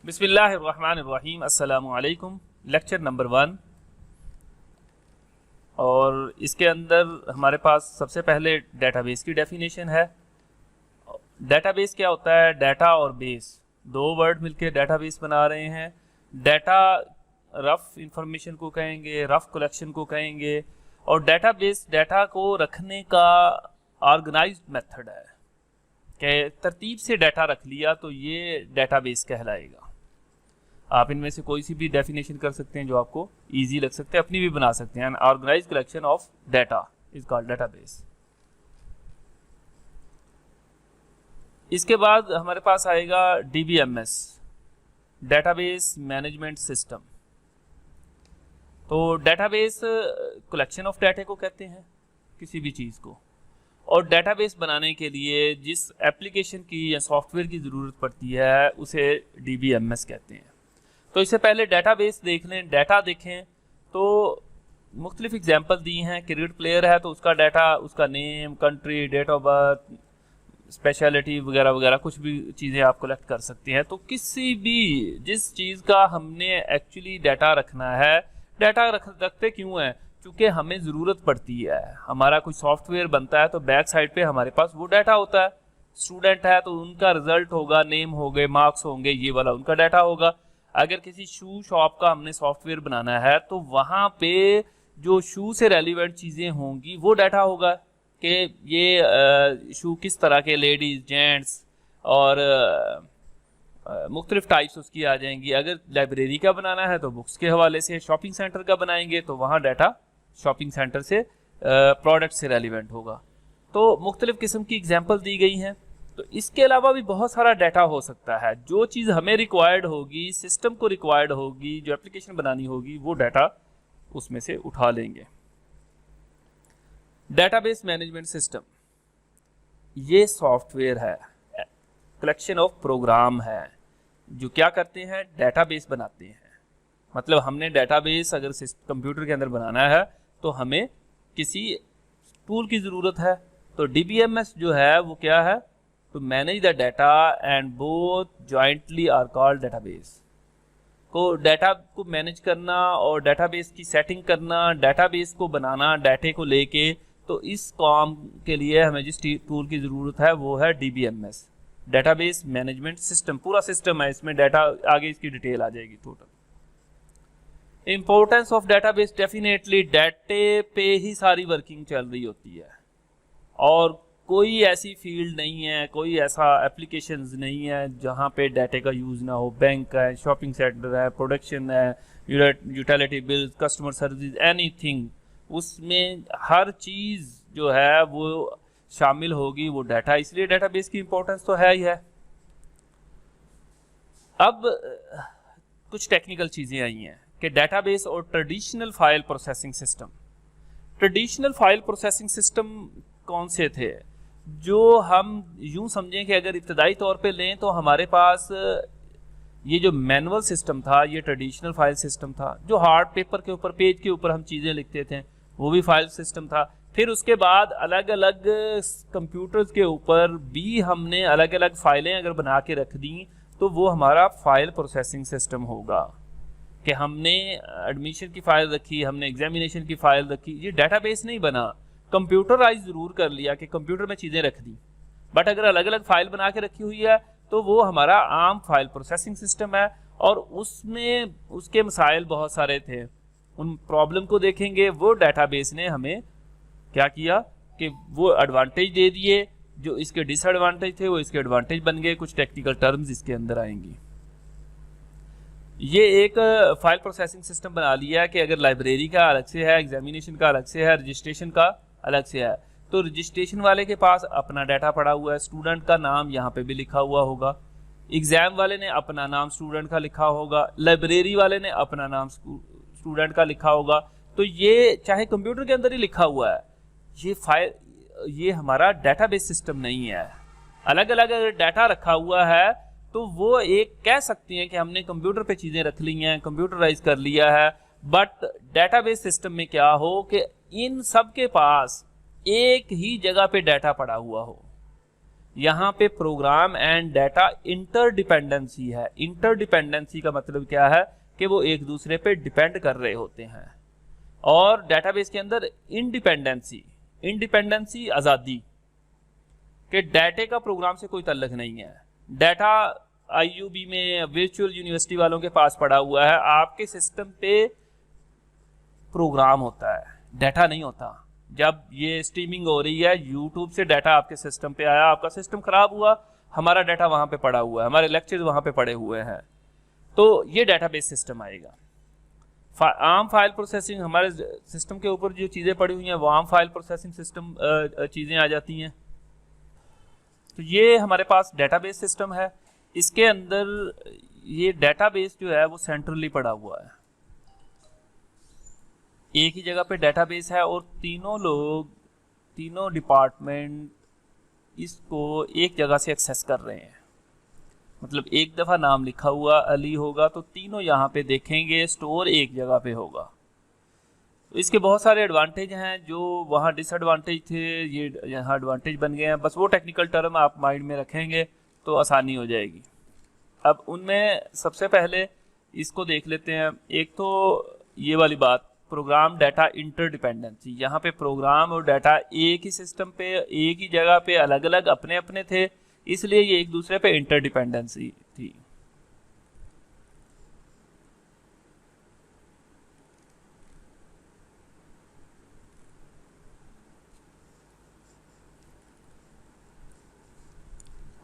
बिस्मिल्लाहिर्रहमानिर्रहीम। अस्सलामु अलैकुम। लेक्चर नंबर 1 और इसके अंदर हमारे पास सबसे पहले डेटाबेस की डेफिनेशन है। डेटाबेस क्या होता है? डाटा और बेस, दो वर्ड मिलके डेटाबेस बना रहे हैं। डाटा रफ इंफॉर्मेशन को कहेंगे, रफ कलेक्शन को कहेंगे, और डेटाबेस डाटा को रखने का ऑर्गेनाइज्ड मेथड है कि तरतीब से डाटा रख लिया तो ये डेटाबेस कहलाएगा। आप इनमें से कोई सी भी डेफिनेशन कर सकते हैं जो आपको इजी लग सकते हैं, अपनी भी बना सकते हैं। Organized collection of data is called database. इसके बाद हमारे पास आएगा DBMS, डेटाबेस मैनेजमेंट सिस्टम। तो डेटाबेस कलेक्शन ऑफ डाटा को कहते हैं, किसी भी चीज़ को। और डेटाबेस बनाने के लिए जिस एप्लीकेशन की या सॉफ्टवेयर की ज़रूरत पड़ती है उसे DBMS कहते हैं। तो इससे पहले डेटाबेस देख लें, डाटा देखें तो मुख्तलिफ एग्जांपल दी हैं। क्रिकेट प्लेयर है तो उसका डाटा, उसका name, country, date of birth, speciality वगैरह वगैरह कुछ भी चीज़ें आप कलेक्ट कर सकते हैं। तो किसी भी जिस चीज़ का हमने एक्चुअली डाटा रखना है, डाटा रखते क्यों है? चूँकि हमें ज़रूरत पड़ती है। हमारा कोई सॉफ्टवेयर बनता है तो बैक साइड पे हमारे पास वो डाटा होता है। स्टूडेंट है तो उनका रिजल्ट होगा, नेम हो गए, मार्क्स होंगे, ये वाला उनका डाटा होगा। अगर किसी शू शॉप का हमने सॉफ्टवेयर बनाना है तो वहाँ पे जो शू से रेलिवेंट चीज़ें होंगी वो डाटा होगा कि ये शू किस तरह के, लेडीज़, जेंट्स, और मुख्तलिफ टाइप्स उसकी आ जाएंगी। अगर लाइब्रेरी का बनाना है तो बुक्स के हवाले से, शॉपिंग सेंटर का बनाएंगे तो वहाँ डाटा शॉपिंग सेंटर से, प्रोडक्ट से रेलिवेंट होगा। तो मुख्तलिफ किस्म की एग्जांपल दी गई हैं। तो इसके अलावा भी बहुत सारा डाटा हो सकता है। जो चीज़ हमें रिक्वायर्ड होगी, सिस्टम को रिक्वायर्ड होगी, जो एप्लीकेशन बनानी होगी, वो डाटा उसमें से उठा लेंगे। डेटाबेस मैनेजमेंट सिस्टम ये सॉफ्टवेयर है, कलेक्शन ऑफ प्रोग्राम है जो क्या करते हैं? डेटाबेस बनाते हैं। मतलब हमने डेटाबेस अगर कंप्यूटर के अंदर बनाना है तो हमें किसी टूल की ज़रूरत है। तो DBMS जो है वो क्या है? To manage the data and both jointly are called database. को डाटा को मैनेज करना और डेटाबेस की सेटिंग करना, डेटाबेस को बनाना डाटे को लेके, तो इस काम के लिए हमें जिस टूल की ज़रूरत है वो है DBMS, डेटाबेस मैनेजमेंट सिस्टम। पूरा सिस्टम है, इसमें डाटा आगे इसकी डिटेल आ जाएगी total. Importance of database, definitely डाटे पे ही सारी वर्किंग चल रही होती है और कोई ऐसी फील्ड नहीं है, कोई ऐसा एप्लीकेशंस नहीं है जहाँ पे डाटे का यूज़ ना हो। बैंक है, शॉपिंग सेंटर है, प्रोडक्शन है, utility bills, customer service, anything, उसमें हर चीज़ जो है वो शामिल होगी वो डाटा। इसलिए डेटाबेस की इंपॉर्टेंस तो है ही है। अब कुछ टेक्निकल चीज़ें आई हैं कि डेटाबेस और traditional file processing system. Traditional file processing system कौन से थे? जो हम यूं समझें कि अगर इब्तदाई तौर पे लें तो हमारे पास ये जो मैनुअल सिस्टम था ये ट्रेडिशनल फाइल सिस्टम था। जो हार्ड पेपर के ऊपर, पेज के ऊपर हम चीज़ें लिखते थे वो भी फाइल सिस्टम था। फिर उसके बाद अलग अलग कंप्यूटर्स के ऊपर भी हमने अलग अलग फाइलें अगर बना के रख दी तो वो हमारा फाइल प्रोसेसिंग सिस्टम होगा। कि हमने एडमिशन की फ़ाइल रखी, हमने एग्जामिनेशन की फ़ाइल रखी, ये डाटाबेस नहीं बना। कंप्यूटराइज ज़रूर कर लिया कि कंप्यूटर में चीज़ें रख दी, बट अगर अलग अलग फाइल बना के रखी हुई है तो वो हमारा आम फाइल प्रोसेसिंग सिस्टम है। और उसमें उसके मसाइल बहुत सारे थे, उन प्रॉब्लम को देखेंगे। वो डेटाबेस ने हमें क्या किया कि वो एडवांटेज दे दिए, जो इसके डिसएडवांटेज थे वो इसके एडवांटेज बन गए। कुछ टेक्निकल टर्म्स इसके अंदर आएंगी। ये एक फाइल प्रोसेसिंग सिस्टम बना लिया है कि अगर लाइब्रेरी का अलग से है, एग्जामिनेशन का अलग से है, रजिस्ट्रेशन का अलग से है, तो रजिस्ट्रेशन वाले के पास अपना डाटा पड़ा हुआ है, स्टूडेंट का नाम यहाँ पे भी लिखा हुआ होगा, एग्ज़ाम वाले ने अपना नाम स्टूडेंट का लिखा होगा, लाइब्रेरी वाले ने अपना नाम स्टूडेंट का लिखा होगा। तो ये चाहे कंप्यूटर के अंदर ही लिखा हुआ है, ये फाइल, ये हमारा डेटाबेस सिस्टम नहीं है। अलग अलग अगर डाटा रखा हुआ है तो वो एक कह सकते हैं कि हमने कंप्यूटर पे चीज़ें रख ली हैं, कंप्यूटराइज कर लिया है। बट डेटाबेस सिस्टम में क्या हो कि इन सब के पास एक ही जगह पे डाटा पड़ा हुआ हो। यहाँ पे प्रोग्राम एंड डाटा इंटरडिपेंडेंसी है। इंटरडिपेंडेंसी का मतलब क्या है कि वो एक दूसरे पे डिपेंड कर रहे होते हैं। और डेटाबेस के अंदर इंडिपेंडेंसी, इंडिपेंडेंसी आज़ादी, कि डाटे का प्रोग्राम से कोई ताल्लुक नहीं है। डाटा आईयूबी में वर्चुअल यूनिवर्सिटी वालों के पास पड़ा हुआ है, आपके सिस्टम पे प्रोग्राम होता है, डाटा नहीं होता। जब ये स्ट्रीमिंग हो रही है यूट्यूब से, डाटा आपके सिस्टम पे आया, आपका सिस्टम खराब हुआ, हमारा डाटा वहाँ पे पड़ा हुआ है, हमारे लेक्चर्स वहाँ पे पड़े हुए हैं, तो ये डाटाबेस सिस्टम आएगा। आम फाइल प्रोसेसिंग, हमारे सिस्टम के ऊपर जो चीज़ें पड़ी हुई हैं वो आम फाइल प्रोसेसिंग सिस्टम चीज़ें आ जाती हैं। तो ये हमारे पास डेटाबेस सिस्टम है। इसके अंदर ये डेटाबेस जो है वो सेंट्रली पड़ा हुआ है, एक ही जगह पे डेटाबेस है और तीनों लोग, तीनों डिपार्टमेंट इसको एक जगह से एक्सेस कर रहे हैं। मतलब एक दफ़ा नाम लिखा हुआ अली होगा तो तीनों यहाँ पे देखेंगे, स्टोर एक जगह पे होगा। तो इसके बहुत सारे एडवांटेज हैं, जो वहाँ डिसएडवांटेज थे ये यहाँ एडवांटेज बन गए हैं। बस वो टेक्निकल टर्म आप माइंड में रखेंगे तो आसानी हो जाएगी। अब उनमें सबसे पहले इसको देख लेते हैं। एक तो ये वाली बात, प्रोग्राम डाटा इंटरडिपेंडेंसी। यहाँ पे प्रोग्राम और डाटा एक ही सिस्टम पे, एक ही जगह पे अलग अलग अपने अपने थे, इसलिए ये एक दूसरे पे इंटरडिपेंडेंसी थी।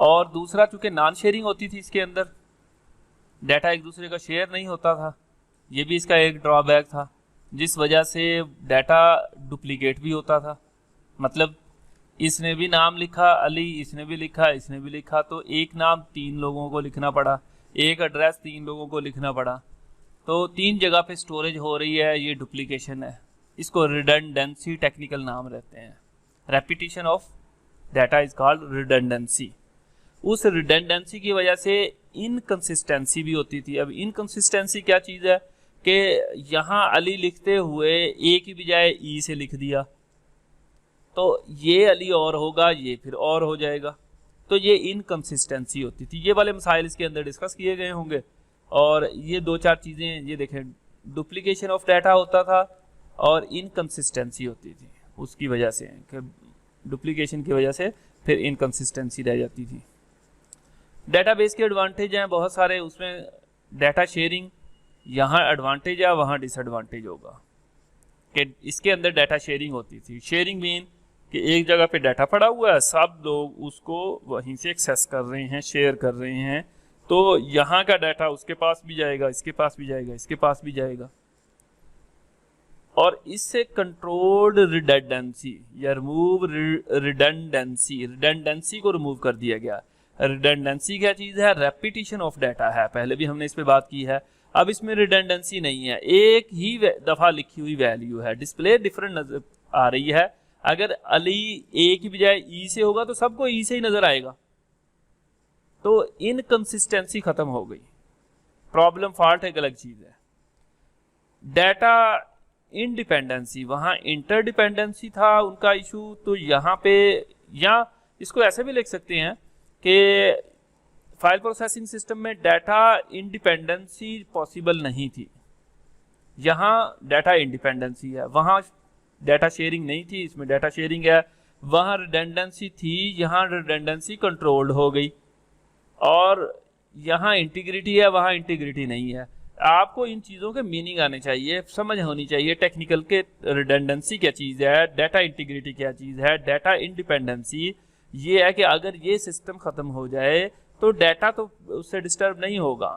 और दूसरा, चूंकि नॉन शेयरिंग होती थी इसके अंदर, डाटा एक दूसरे का शेयर नहीं होता था, ये भी इसका एक ड्रॉबैक था, जिस वजह से डाटा डुप्लीकेट भी होता था। मतलब इसने भी नाम लिखा अली, इसने भी लिखा, इसने भी लिखा, तो एक नाम तीन लोगों को लिखना पड़ा, एक एड्रेस तीन लोगों को लिखना पड़ा, तो तीन जगह पे स्टोरेज हो रही है, ये डुप्लीकेशन है। इसको रिडंडेंसी टेक्निकल नाम रहते हैं। Repetition of data is called redundancy. उस रिडंडेंसी की वजह से इनकंसिस्टेंसी भी होती थी। अब इनकंसिस्टेंसी क्या चीज़ है कि यहाँ अली लिखते हुए ए की बजाय ई से लिख दिया, तो ये अली और होगा, ये फिर और हो जाएगा, तो ये इनकंसिस्टेंसी होती थी। ये वाले मसाइल इसके अंदर डिस्कस किए गए होंगे। और ये दो चार चीज़ें, ये देखें, डुप्लीकेशन ऑफ डाटा होता था और इनकंसिस्टेंसी होती थी, उसकी वजह से, डुप्लीकेशन की वजह से फिर इनकंसिस्टेंसी रह जाती थी। डेटाबेस के एडवांटेज हैं बहुत सारे, उसमें डाटा शेयरिंग, यहाँ एडवांटेज है वहाँ डिसएडवांटेज होगा कि इसके अंदर डाटा शेयरिंग होती थी। शेयरिंग मीन कि एक जगह पे डाटा पड़ा हुआ है, सब लोग उसको वहीं से एक्सेस कर रहे हैं, शेयर कर रहे हैं, तो यहाँ का डाटा उसके पास भी जाएगा, इसके पास भी जाएगा, इसके पास भी जाएगा। और इससे कंट्रोल्ड रिडंडेंसी या रिमूव रिडंडेंसी, रिडंडेंसी को रिमूव कर दिया गया। रिडंडेंसी क्या चीज़ है? रेपिटेशन ऑफ डाटा है, पहले भी हमने इस पे बात की है। अब इसमें रिडंडेंसी नहीं है, एक ही दफ़ा लिखी हुई वैल्यू है, डिस्प्ले डिफरेंट नजर आ रही है। अगर अली ए की बजाय ई से होगा तो सबको ई से ही नजर आएगा, तो इनकंसिस्टेंसी खत्म हो गई। प्रॉब्लम फॉल्ट एक अलग चीज़ है। डाटा इंडिपेंडेंसी, वहाँ इंटरडिपेंडेंसी था उनका इशू, तो यहाँ पे, या इसको ऐसे भी लिख सकते हैं कि फाइल प्रोसेसिंग सिस्टम में डाटा इंडिपेंडेंसी पॉसिबल नहीं थी, यहाँ डाटा इंडिपेंडेंसी है। वहाँ डाटा शेयरिंग नहीं थी, इसमें डाटा शेयरिंग है। वहाँ रिडंडेंसी थी, यहाँ रिडंडेंसी कंट्रोल्ड हो गई। और यहाँ इंटीग्रिटी है, वहाँ इंटीग्रिटी नहीं है। आपको इन चीज़ों के मीनिंग आने चाहिए, समझ होनी चाहिए टेक्निकल के रिडंडेंसी क्या चीज़ है, डाटा इंटीग्रिटी क्या चीज़ है। डाटा इंडिपेंडेंसी ये है कि अगर ये सिस्टम ख़त्म हो जाए तो डाटा तो उससे डिस्टर्ब नहीं होगा।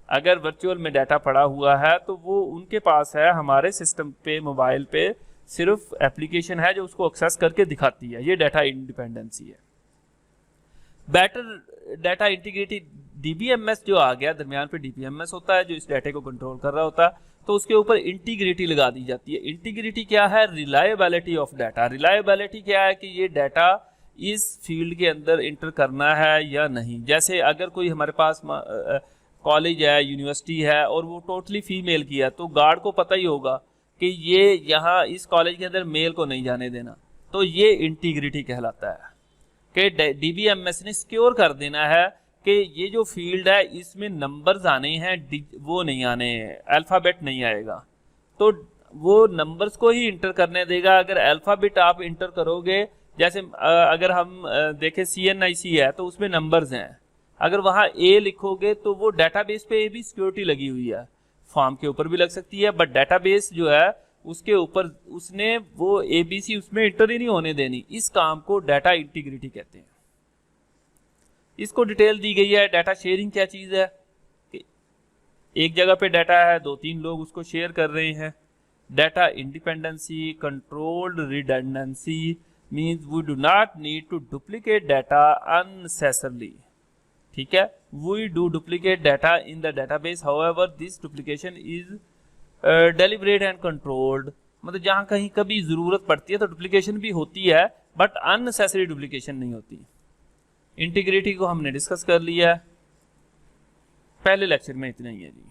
अगर वर्चुअल में डाटा पड़ा हुआ है तो वो उनके पास है, हमारे सिस्टम पे, मोबाइल पे सिर्फ एप्लीकेशन है जो उसको एक्सेस करके दिखाती है। ये डाटा इंडिपेंडेंसी है। बेटर डाटा इंटीग्रिटी, डीबीएमएस जो आ गया, दरमियान पे डीबीएमएस होता है जो इस डाटे को कंट्रोल कर रहा होता है, तो उसके ऊपर इंटीग्रिटी लगा दी जाती है। इंटीग्रिटी क्या है? Reliability of data. रिलायबिलिटी क्या है कि ये डाटा इस फील्ड के अंदर इंटर करना है या नहीं। जैसे अगर कोई हमारे पास कॉलेज है, यूनिवर्सिटी है और वो टोटली फीमेल की है, तो गार्ड को पता ही होगा कि ये यहाँ इस कॉलेज के अंदर मेल को नहीं जाने देना, तो ये इंटीग्रिटी कहलाता है कि DBMS ने सिक्योर कर देना है कि ये जो फील्ड है इसमें नंबर्स आने हैं, वो नहीं आने, अल्फ़ाबेट नहीं आएगा, तो वो नंबर्स को ही इंटर करने देगा। अगर अल्फ़ाबेट आप इंटर करोगे, जैसे अगर हम देखें CNIC है तो उसमें नंबर्स हैं, अगर वहाँ A लिखोगे तो वो डेटाबेस पे भी सिक्योरिटी लगी हुई है, फॉर्म के ऊपर भी लग सकती है, बट डेटाबेस जो है उसके ऊपर उसने वो ABC उसमें इंटर ही नहीं होने देनी। इस काम को डाटा इंटीग्रिटी कहते हैं। इसको डिटेल दी गई है। डाटा शेयरिंग क्या चीज़ है कि एक जगह पे डाटा है, 2-3 लोग उसको शेयर कर रहे हैं। Data independency, controlled redundancy means we do not need to duplicate data unnecessarily. ठीक है, we do duplicate data in the database, however this duplication is deliberate and controlled. मतलब जहाँ कहीं कभी ज़रूरत पड़ती है तो डुप्लीकेशन भी होती है, बट अननेसेसरी डुप्लीकेशन नहीं होती। इंटीग्रिटी को हमने डिस्कस कर लिया है, पहले लेक्चर में इतना ही है जी।